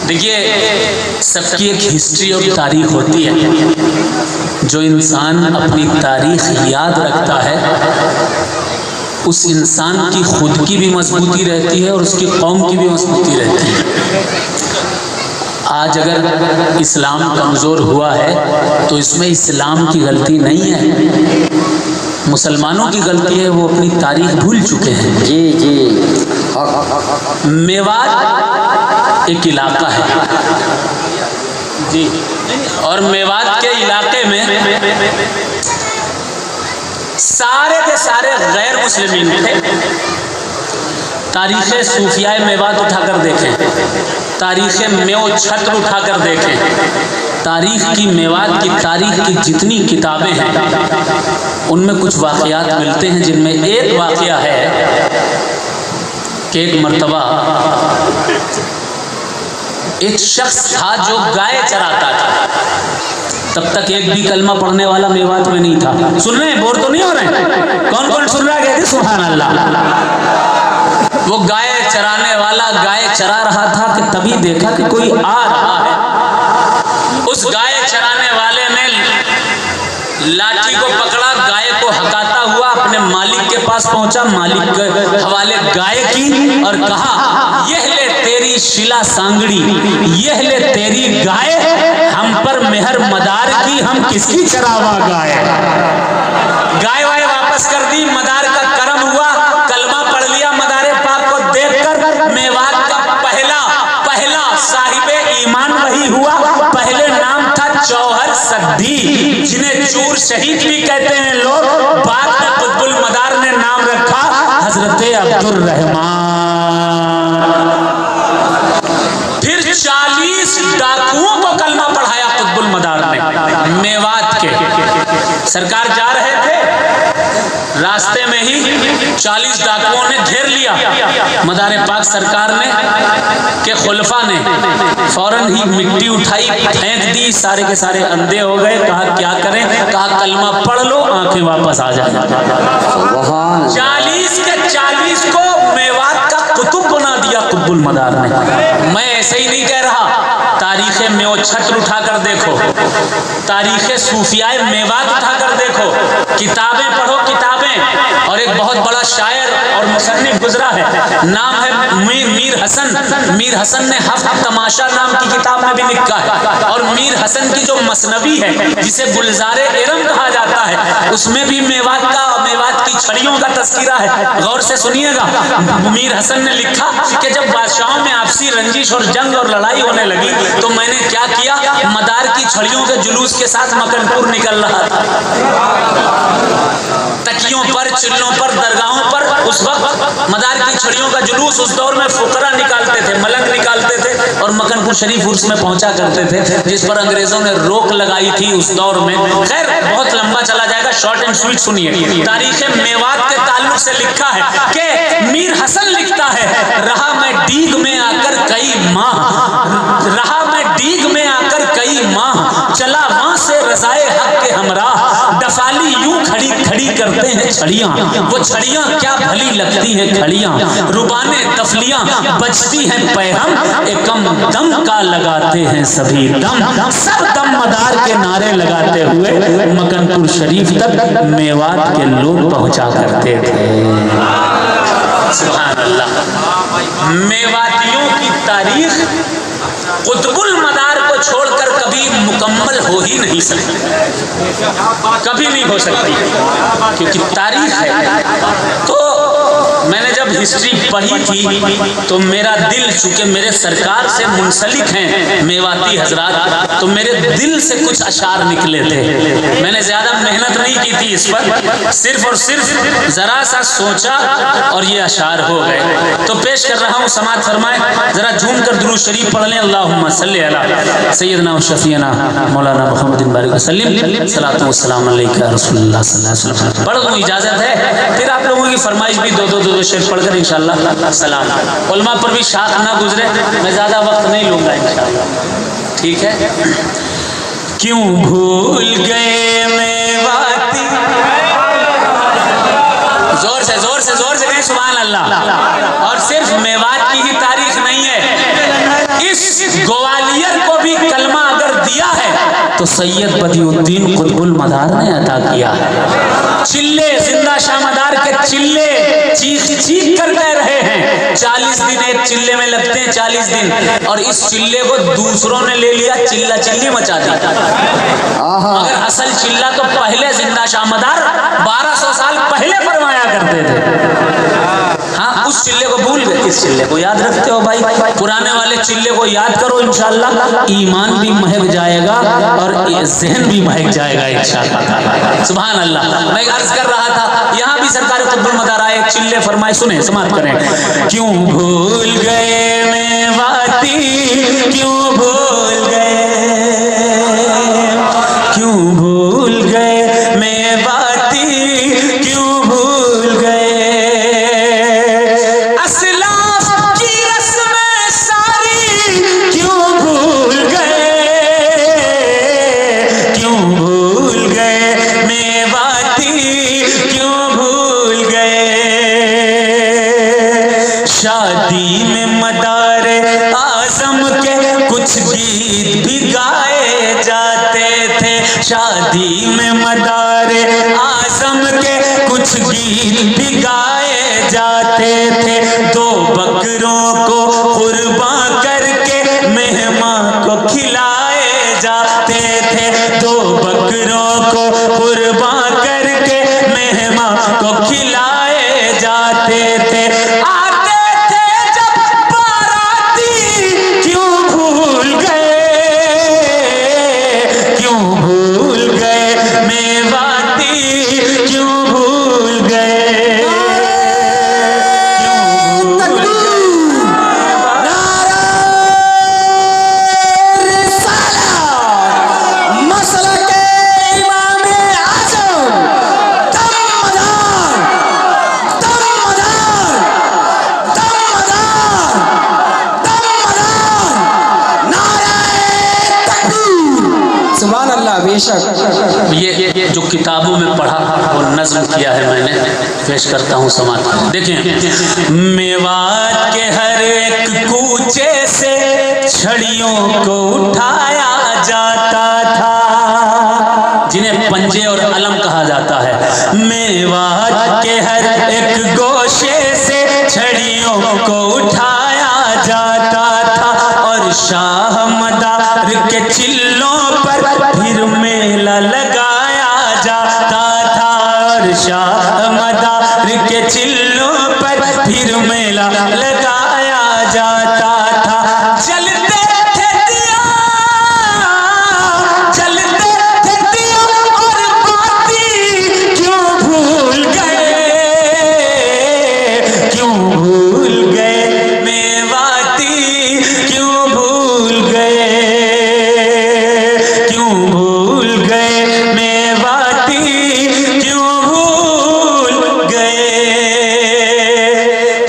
देखिए, सबकी एक हिस्ट्री और तारीख होती है। जो इंसान अपनी तारीख याद रखता है उस इंसान की खुद की भी मजबूती रहती है और उसकी कौम की भी मजबूती रहती है। आज अगर इस्लाम कमज़ोर हुआ है तो इसमें इस्लाम की गलती नहीं है, मुसलमानों की गलती है, वो अपनी तारीख भूल चुके हैं। जी जी। मेवात एक इलाका है जी, और मेवात के इलाके में सारे के सारे गैर मुस्लिमीन थे। तारीख़ सूफिया मेवात उठाकर देखें, तारीख़ मेओ छत्र उठाकर देखें, तारीख़ की मेवात की तारीख़ की जितनी किताबें हैं उनमें कुछ वाक़यात मिलते हैं, जिनमें एक वाक़या है कि एक मर्तबा एक शख्स था जो गाय चराता था। तब तक एक भी कलमा पढ़ने वाला मेवात में नहीं था। सुन रहे हैं? बोर तो नहीं हो रहे हैं? कौन कौन सुन रहा है? कहते सुभान अल्लाह। वो गाय चराने वाला गाय चरा रहा था कि तभी देखा कि कोई आ रहा है। उस गाय चराने वाले ने लाठी को पकड़ा, गाय को हकाता हुआ अपने मालिक के पास पहुंचा, मालिक के हवाले गाय की और कहा, यह ले तेरी शिला सांगड़ी, यह ले तेरी गाय, हम पर मेहर मदार की, हम किसकी चरावा गाय। गाय वाय वापस कर दी, मदार का करम हुआ, कलमा पढ़ लिया मदारे पाक को देखकर। मेवात का पहला साहिबे ईमान वही हुआ। पहले नाम था चौहर सद्दी, जिन्हें चूर शहीद भी कहते हैं लोग। बाद में कुतुबुल मदार ने नाम रखा हजरत अब्दुल रहमान। फिर 40 डाकुओं को कलमा पढ़ाया कुतुबुल मदार ने मेवात के। सरकार जा रहे थे, रास्ते में ही 40 डाकुओं ने घेर लिया। मदार पाक सरकार ने के खुलफा ने फौरन ही मिट्टी उठाई, फेंक दी, सारे के सारे अंधे हो गए। कहा क्या करें? कहा कलमा पढ़ लो, आंखें वापस आ जाए। 40 के 40 को मेवात का कुतुब बना दिया कुतुबुल मदार ने। मैं ऐसे ही नहीं कह रहा, तारीख़ मेओ छत्र उठाकर देखो, तारीख़ सूफियाए मेवात उठाकर देखो, किताबें पढ़ो किताबें। और एक बहुत बड़ा शायर और मुसन्निफ गुजरा है, नाम है मीर हसन। मीर हसन ने हफ्त तमाशा नाम की किताब में भी लिखा है। और मीर हसन की जो मसनवी है, जिसे गुलजारे इरम कहा जाता है, उसमें भी मेवात की छड़ियों का तस्कीरा है। गौर से सुनिएगा। मीर हसन ने लिखा कि जब बादशाहों में आपसी रंजिश और जंग और लड़ाई होने लगी तो मैंने क्या किया, मदार की छड़ियों के जुलूस के साथ मकनपुर निकल रहा था। तकियों पर, चिल्लों पर, दरगाहों पर उस वक्त मदार की छड़ियों का जुलूस। उस दौर में फुकरा निकालते थे, मलंग निकालते थे और मकनपुर शरीफ उर्स में पहुंचा करते थे, जिस पर अंग्रेजों ने रोक लगाई थी उस दौर में। खैर बहुत लंबा चला जाएगा, शॉर्ट एंड स्वीट सुनिए। तारीख़ मेवात के ताल्लुक से लिखा है कि मीर हसन लिखता है, रहा मैं डीग में आकर कई माह, रहा मैं डीग में आकर कई माह, चला वहां से रज़ाए हक के हमराह। दफाली यूं खड़ी खड़ी करते हैं छड़ियां, वो छड़ियां क्या भली लगती हैं खड़ियां। रुबाने तफलियां बजती हैं पैहम, एकम दम का लगाते हैं सभी दम। सब दम मदार के नारे लगाते हुए मकनपुर शरीफ तक मेवात के लोग पहुंचा करते थे। सुभान अल्लाह। मेवातियों की तारीख कुतुबुल मदार को छोड़कर कभी मुकम्मल हो ही नहीं सकती, कभी नहीं हो सकती, क्योंकि तारीख है। तो मैंने जब हिस्ट्री पढ़ी थी तो मेरा दिल, चूंकि मेरे सरकार से मुंसलिक हैं मेवाती हजरात, तो मेरे दिल से कुछ अशार निकले थे। मैंने ज़्यादा मेहनत नहीं की थी इस पर, सिर्फ और सिर्फ ज़रा सा सोचा और ये अशार हो गए। तो पेश कर रहा हूँ, समाअत फरमाएं, ज़रा झूम कर दुरूद शरीफ पढ़ लें। अल्लाहुम्मा सल्ली अला सय्यदना व शफीना मौलाना मुहम्मदिन बारिक वसल्लम, सलातो व सलाम अलैका रसूलुल्लाह सल्लल्लाहु अलैहि वसल्लम। पढ़ दूँ, इजाज़त है? फिर आप लोगों की फरमाइश भी दो शेर पढ़कर इंशाअल्लाह सलाम। उलमा पर भी शाख ना गुजरे, मैं ज़्यादा वक्त नहीं लूँगा इंशाअल्लाह, ठीक है? क्यों भूल गए मेवाती, जोर से कहें सुभान अल्लाह। और सिर्फ मेवात की ही तारीख नहीं है, इस ग्वालियर को भी कलमा अगर दिया है तो सैयद बदियुद्दीन कुतुबुल मदार ने अता किया है। चिल्ले जिंदा शाह मदार के चिल्ले चीख चीख कर कह रहे हैं। 40 दिन एक चिल्ले में लगते हैं, 40 दिन, और इस चिल्ले को दूसरों ने ले लिया, चिल्ला चिल्ली मचा दी। अगर असल चिल्ला तो पहले जिंदा शाह मदार 1200 साल पहले फरमाया करते थे। हाँ, उस चिल्ले को भूल गए, इस चिल्ले को याद रखते हो भाई। पुराने वाले चिल्ले को याद करो, इंशाअल्लाह ईमान भी महक जाएगा और ज़हन भी महक जाएगा इंशाअल्लाह। सुभान अल्लाह। मैं अर्ज कर रहा था, यहाँ भी सरकार कुतुबुल मदार आए, चिल्ले फरमाए, सुने समाप्त करें। क्यों भूल गए मेवाती, क्यों भूल गए, क्यों भूल गए मेवाती, क्यों भूल गए असलाफ की रस्में सारी, क्यों भूल गए, क्यों भूल गए मेवाती, क्यों भूल गए। शादी में मदारे आज़म के कुछ गीत भी गाए जाते थे, शादी में मदारे आज़म के कुछ गीत भी गाए जाते थे। 2 बकरों को कुर्बान करके मेहमान को खिलाए जाते थे, 2 बकरों को कुर्बान करके मेहमान को खिलाए जाते थे। आते थे जब बाराती, क्यों भूल गए, क्यों भूल गए मेवाती, क्यों भूल गए, क्यों भूल गए। नारा रिसाला, मसला के इमाम आज़म, दम मदार, दम मदार, दम मदार, दम मदार, नारा तकबीर। सुभान अल्लाह। बेशक ये जो किताबों में पढ़ा वो नज़्म किया है मैंने, पेश करता हूँ समाज। देखें, मेवात के हर एक कूचे से छड़ियों को उठाया जाता था, जिन्हें पंजे और अलम कहा जाता है। मेवात के हर एक गोशे से छड़ियों को उठाया जाता था, और शाह मदार के चिल्लों पर फिर मेला लगाया जाता था, और शाह मदार के चिल्लों पर फिर मेला लगाया जाता था। चलते थे दिया, चलते थे दिया और बाती, क्यों भूल गए, क्यों भूल गए मेवाती, क्यों भूल गए, क्यों भूल गए मेवाती, क्यों भूल गए।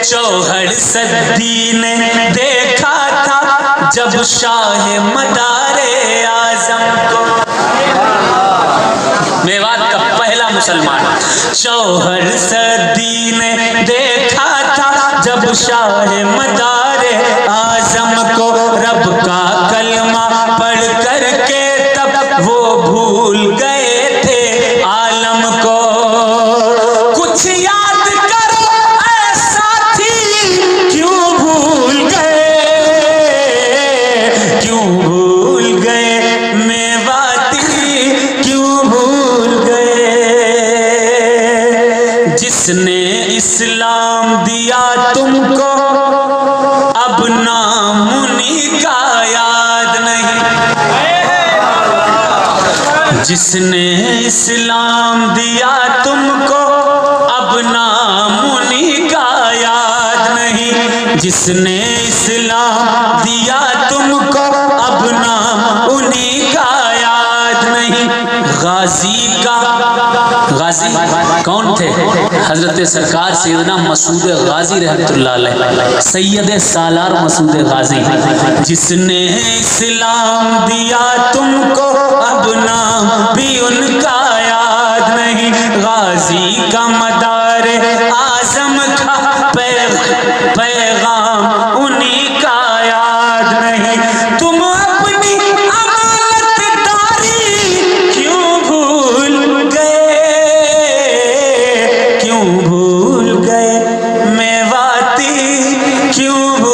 चौहड़ सद्दी ने देखा था जब शाह मदारे आज़म को, मेवात का पहला मुसलमान। चौहड़ सद्दी ने देखा था जब शाह मदारे आज़म को, रब का कलमा पढ़ करके तब वो भूल गए थे आलम को। कुछ याद करो ऐ साथी, क्यों भूल गए, क्यों भूल गए मेवाती, क्यों भूल गए। जिसने इस्लाम दिया तुमको अब नाम उन्हीं का याद नहीं, जिसने इस्लाम दिया तुमको अब नाम उन्हीं का याद नहीं, जिसने इस्लाम दिया तुमको अब नाम उन्हीं का याद नहीं। गाजी का, गाजी कौन थे? हजरत सरकार सैयदना मसूद गाजी रहमतुल्लाह अलैह, सैयद सालार मसूद गाजी। जिसने इस्लाम दिया तुमको अब नाम भी उनका याद नहीं, गाजी का मदारे आज़म का पैगाम उन्हीं का याद नहीं। क्यों भूल गए मेवाती, क्यों